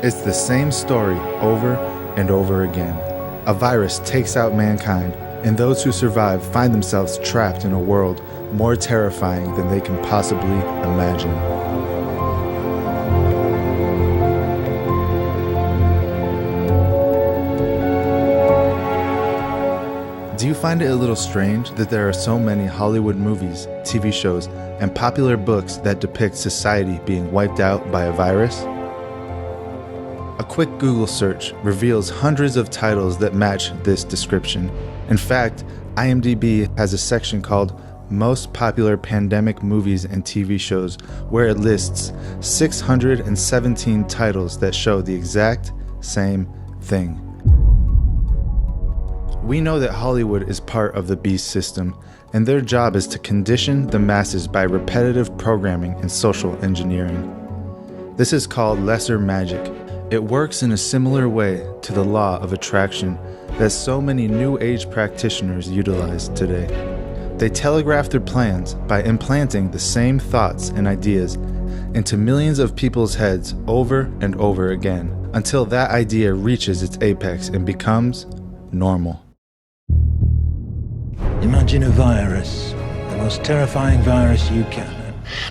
It's the same story over and over again. A virus takes out mankind, and those who survive find themselves trapped in a world more terrifying than they can possibly imagine. Do you find it a little strange that there are so many Hollywood movies, TV shows, and popular books that depict society being wiped out by a virus? A quick Google search reveals hundreds of titles that match this description. In fact, IMDb has a section called Most Popular Pandemic Movies and TV Shows, where it lists 617 titles that show the exact same thing. We know that Hollywood is part of the beast system, and their job is to condition the masses by repetitive programming and social engineering. This is called lesser magic. It works in a similar way to the law of attraction that so many New Age practitioners utilize today. They telegraph their plans by implanting the same thoughts and ideas into millions of people's heads over and over again, until that idea reaches its apex and becomes normal. Imagine a virus, the most terrifying virus you can.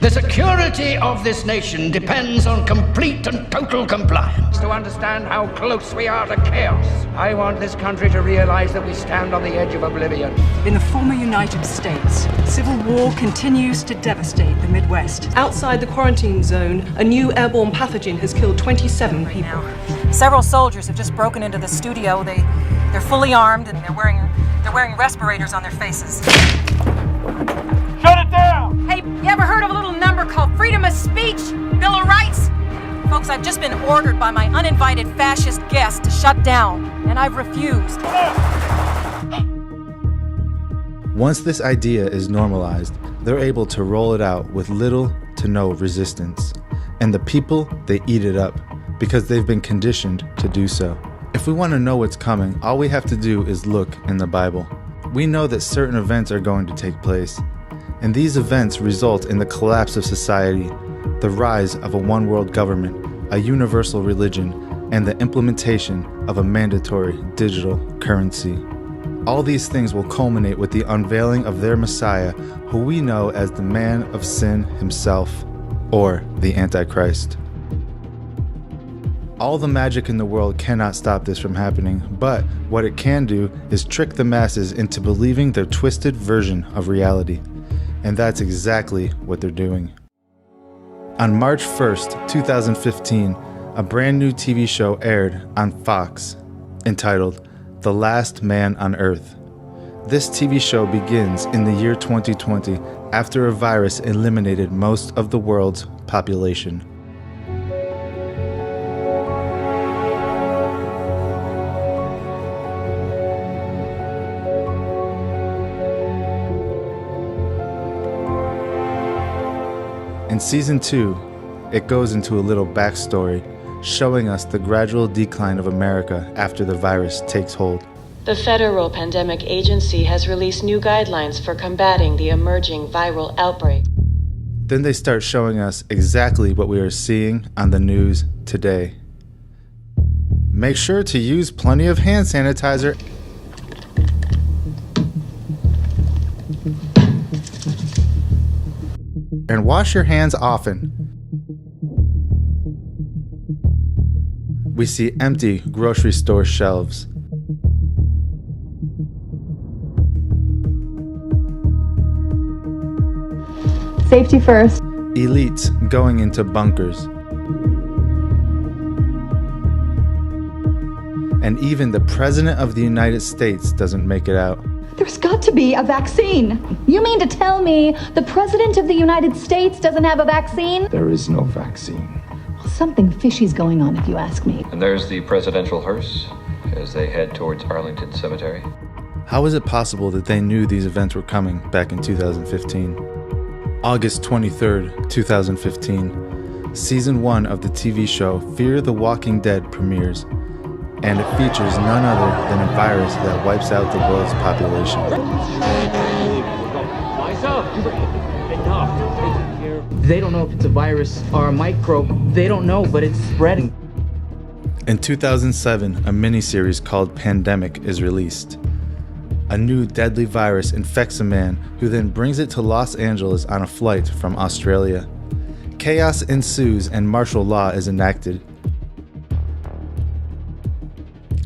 The security of this nation depends on complete and total compliance. To understand how close we are to chaos, I want this country to realize that we stand on the edge of oblivion. In the former United States, civil war continues to devastate the Midwest. Outside the quarantine zone, a new airborne pathogen has killed 27 people. Several soldiers have just broken into the studio. They're fully armed and they're wearing respirators on their faces. Shut it down! Hey, you ever heard of a little number called freedom of speech? Bill of Rights? Folks, I've just been ordered by my uninvited fascist guests to shut down, and I've refused. Once this idea is normalized, they're able to roll it out with little to no resistance. And the people, they eat it up because they've been conditioned to do so. If we want to know what's coming, all we have to do is look in the Bible. We know that certain events are going to take place, and these events result in the collapse of society, the rise of a one-world government, a universal religion, and the implementation of a mandatory digital currency. All these things will culminate with the unveiling of their Messiah, who we know as the man of sin himself, or the Antichrist. All the magic in the world cannot stop this from happening, but what it can do is trick the masses into believing their twisted version of reality. And that's exactly what they're doing. On March 1st, 2015, a brand new TV show aired on Fox entitled The Last Man on Earth. This TV show begins in the year 2020 after a virus eliminated most of the world's population. In Season 2, it goes into a little backstory, showing us the gradual decline of America after the virus takes hold. The Federal Pandemic Agency has released new guidelines for combating the emerging viral outbreak. Then they start showing us exactly what we are seeing on the news today. Make sure to use plenty of hand sanitizer. And wash your hands often. We see empty grocery store shelves. Safety first. Elites going into bunkers. And even the President of the United States doesn't make it out. There's got to be a vaccine. You mean to tell me the President of the United States doesn't have a vaccine? There is no vaccine. Well, something fishy's going on, if you ask me. And there's the presidential hearse as they head towards Arlington Cemetery. How is it possible that they knew these events were coming back in 2015? August 23rd, 2015, Season 1 of the TV show Fear the Walking Dead premieres, and it features none other than a virus that wipes out the world's population. They don't know if it's a virus or a microbe. They don't know, but it's spreading. In 2007, a miniseries called Pandemic is released. A new deadly virus infects a man who then brings it to Los Angeles on a flight from Australia. Chaos ensues and martial law is enacted.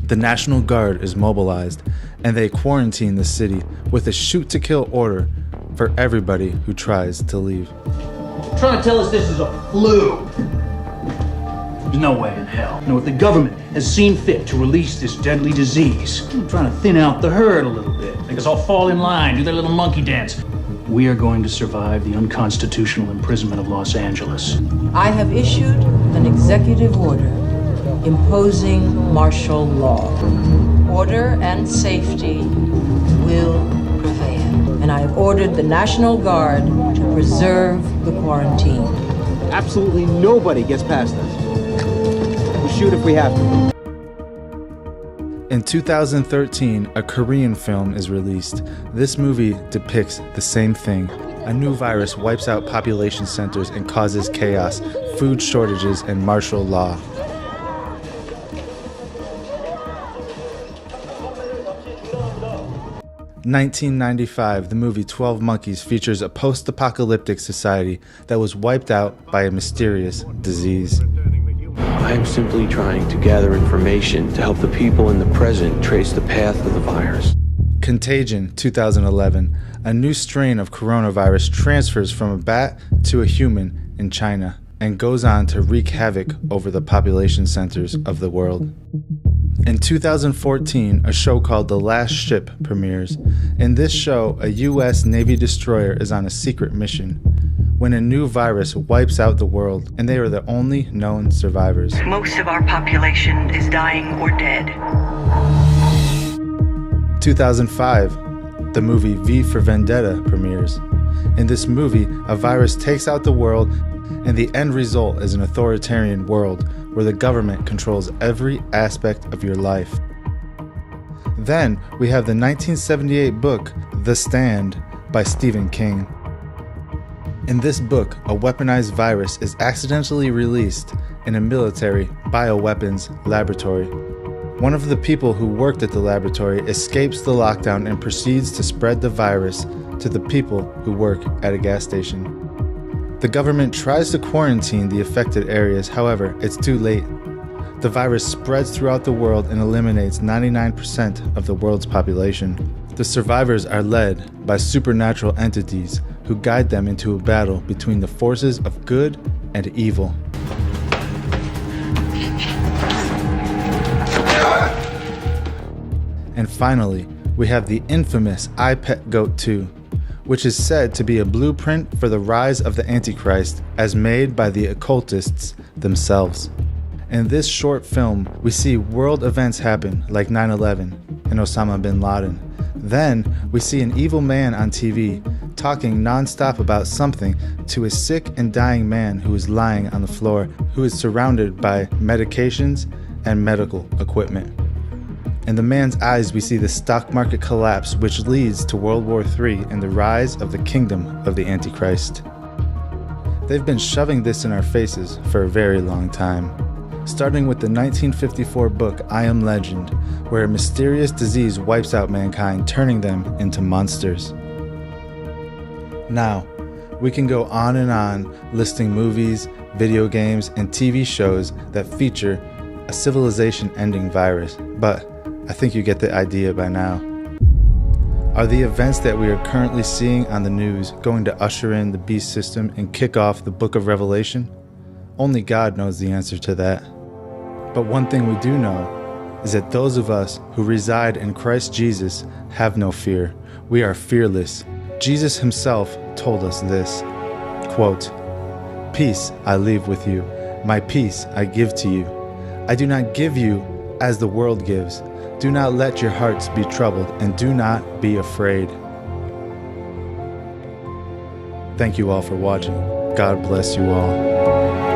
The National Guard is mobilized and they quarantine the city with a shoot-to-kill order for everybody who tries to leave. You're trying to tell us this is a flu? There's no way in hell. No, if the government has seen fit to release this deadly disease, I'm trying to thin out the herd a little bit. Make us all fall in line, do their little monkey dance. We are going to survive the unconstitutional imprisonment of Los Angeles. I have issued an executive order imposing martial law. Order and safety will prevail. And I have ordered the National Guard to preserve the quarantine. Absolutely nobody gets past us. We'll shoot if we have to. In 2013, a Korean film is released. This movie depicts the same thing. A new virus wipes out population centers and causes chaos, food shortages, and martial law. In 1995, the movie 12 Monkeys features a post-apocalyptic society that was wiped out by a mysterious disease. I am simply trying to gather information to help the people in the present trace the path of the virus. Contagion, 2011. A new strain of coronavirus transfers from a bat to a human in China and goes on to wreak havoc over the population centers of the world. In 2014, a show called The Last Ship premieres. In this show, a U.S. Navy destroyer is on a secret mission when a new virus wipes out the world, and they are the only known survivors. Most of our population is dying or dead. 2005, the movie V for Vendetta premieres. In this movie, a virus takes out the world, and the end result is an authoritarian world where the government controls every aspect of your life. Then we have the 1978 book, The Stand, by Stephen King. In this book, a weaponized virus is accidentally released in a military bioweapons laboratory. One of the people who worked at the laboratory escapes the lockdown and proceeds to spread the virus to the people who work at a gas station. The government tries to quarantine the affected areas, however, it's too late. The virus spreads throughout the world and eliminates 99% of the world's population. The survivors are led by supernatural entities who guide them into a battle between the forces of good and evil. And finally, we have the infamous I Pet Goat 2, which is said to be a blueprint for the rise of the Antichrist as made by the occultists themselves. In this short film, we see world events happen like 9/11 and Osama bin Laden. Then, we see an evil man on TV talking non-stop about something to a sick and dying man who is lying on the floor, who is surrounded by medications and medical equipment. In the man's eyes, we see the stock market collapse, which leads to World War III and the rise of the kingdom of the Antichrist. They've been shoving this in our faces for a very long time, starting with the 1954 book I Am Legend, where a mysterious disease wipes out mankind, turning them into monsters. Now, we can go on and on listing movies, video games, and TV shows that feature a civilization-ending virus, but I think you get the idea by now. Are the events that we are currently seeing on the news going to usher in the beast system and kick off the book of Revelation? Only God knows the answer to that. But one thing we do know is that those of us who reside in Christ Jesus have no fear. We are fearless. Jesus himself told us this, quote, "Peace I leave with you, my peace I give to you. I do not give you as the world gives. Do not let your hearts be troubled, and do not be afraid." Thank you all for watching. God bless you all.